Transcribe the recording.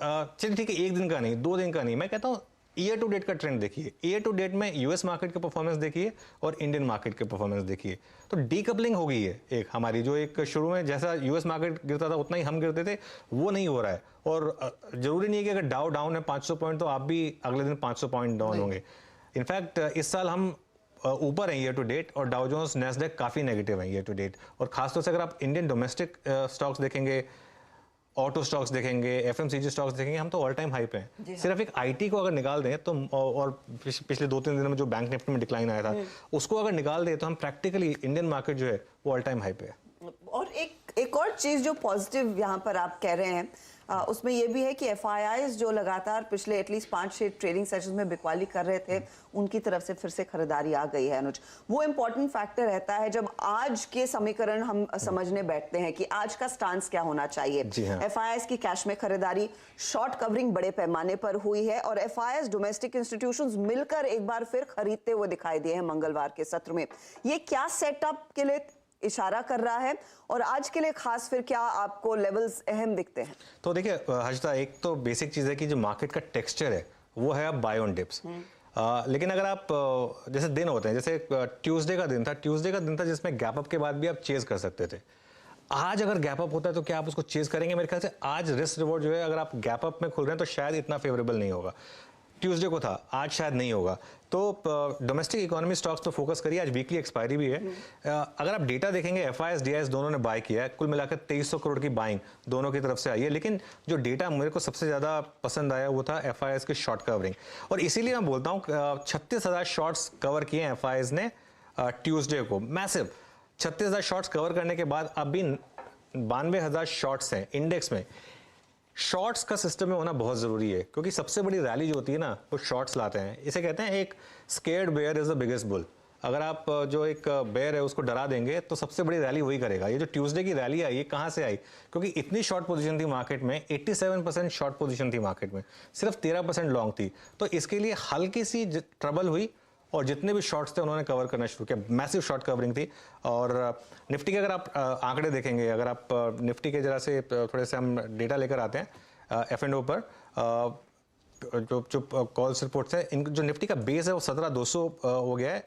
चलिए ठीक है, एक दिन का नहीं, 2 दिन का नहीं, मैं कहता हूँ ईयर टू डेट का ट्रेंड देखिए। ईयर टू डेट में यूएस मार्केट के परफॉर्मेंस देखिए और इंडियन मार्केट के परफॉर्मेंस देखिए, तो डीकपलिंग हो गई है एक हमारी, जो एक शुरू में जैसा यूएस मार्केट गिरता था उतना ही हम गिरते थे, वो नहीं हो रहा है। और जरूरी नहीं है कि अगर डाउ डाउन है 500 पॉइंट तो आप भी अगले दिन 500 पॉइंट डाउन होंगे। इनफैक्ट इस साल हम ऊपर हैं ईयर टू डेट, और डाउ जोन्स नैस्डैक काफी नेगेटिव है ईयर टू डेट। और खासतौर से अगर आप इंडियन डोमेस्टिक स्टॉक्स देखेंगे, ऑटो स्टॉक्स देखेंगे, एफएमसीजी स्टॉक्स देखेंगे, हम तो ऑल टाइम हाई पे हैं। सिर्फ एक आईटी को अगर निकाल दें तो, और पिछले 2-3 दिनों में जो बैंक निफ्टी में डिक्लाइन आया था उसको अगर निकाल दें तो हम प्रैक्टिकली इंडियन मार्केट जो है वो ऑल टाइम हाई पे है। और एक और चीज जो पॉजिटिव यहाँ पर आप कह रहे हैं उसमें यह भी है कि एफआईआईज जो लगातार पिछले एटलीस्ट 5-6 ट्रेडिंग सेशंस में बिकवाली कर रहे थे, उनकी तरफ से फिर से खरीदारी आ गई है। अनुज, वो इंपॉर्टेंट फैक्टर रहता है जब आज के समीकरण हम समझने बैठते हैं कि आज का स्टांस क्या होना चाहिए। एफआईआईज की कैश में खरीदारी, शॉर्ट कवरिंग बड़े पैमाने पर हुई है, और एफआईआईज डोमेस्टिक इंस्टीट्यूशंस मिलकर एक बार फिर खरीदते हुए दिखाई दिए हैं मंगलवार के सत्र में। ये क्या सेटअप के लिए इशारा कर रहा है, और आज के लिए खास फिर क्या आपको लेवल्स अहम दिखते हैं? तो देखिए हर्षिता, एक तो बेसिक चीज है कि जो मार्केट का टेक्सचर है वो है अब बाय ऑन डिप्स। लेकिन अगर आप जैसे दिन होते हैं, जैसे ट्यूसडे का दिन था जिसमें गैप अप के बाद भी आप चेज कर सकते थे। आज अगर गैप अप होता है तो क्या आप उसको चेज करेंगे? मेरे ख्याल से आज रिस्क रिवॉर्ड जो है, अगर आप गैप अप में खुल रहे हैं तो शायद इतना फेवरेबल नहीं होगा। ट्यूसडे को था, आज शायद नहीं होगा। तो डोमेस्टिक इकोनॉमी स्टॉक्स तो फोकस करिए, आज वीकली एक्सपायरी भी है। अगर आप डेटा देखेंगे, एफआईआईएस डीआईएस दोनों ने बाय किया है, कुल मिलाकर 2300 करोड़ की बाइंग दोनों की तरफ से आई है। लेकिन जो डेटा मेरे को सबसे ज्यादा पसंद आया वो था एफआईआईएस की शॉर्ट कवरिंग, और इसीलिए मैं बोलता हूँ 36,000 शॉर्ट्स कवर किए हैं एफआईआईएस ने ट्यूसडे को, मैसिव 36,000 शॉर्ट्स कवर करने के बाद अब भी 92,000 शॉर्ट्स हैं इंडेक्स में। शॉर्ट्स का सिस्टम में होना बहुत जरूरी है, क्योंकि सबसे बड़ी रैली जो होती है ना वो शॉर्ट्स लाते हैं। इसे कहते हैं एक scared bear is the biggest bull. अगर आप जो एक बेयर है उसको डरा देंगे तो सबसे बड़ी रैली वही करेगा। ये जो ट्यूसडे की रैली आई, ये कहां से आई? क्योंकि इतनी शॉर्ट पोजीशन थी मार्केट में, 87% शॉर्ट पोजीशन थी मार्केट में, सिर्फ 13% लॉन्ग थी। तो इसके लिए हल्की सी ट्रबल हुई, और जितने भी शॉर्ट्स थे उन्होंने कवर करना शुरू किया। मैसिव शॉर्ट कवरिंग थी। और निफ्टी के अगर आप आंकड़े देखेंगे, अगर आप निफ्टी के जरा से थोड़े से हम डेटा लेकर आते हैं F&O पर, जो कॉल्स रिपोर्ट्स है, जो निफ्टी का बेस है वो 17,200 हो गया है,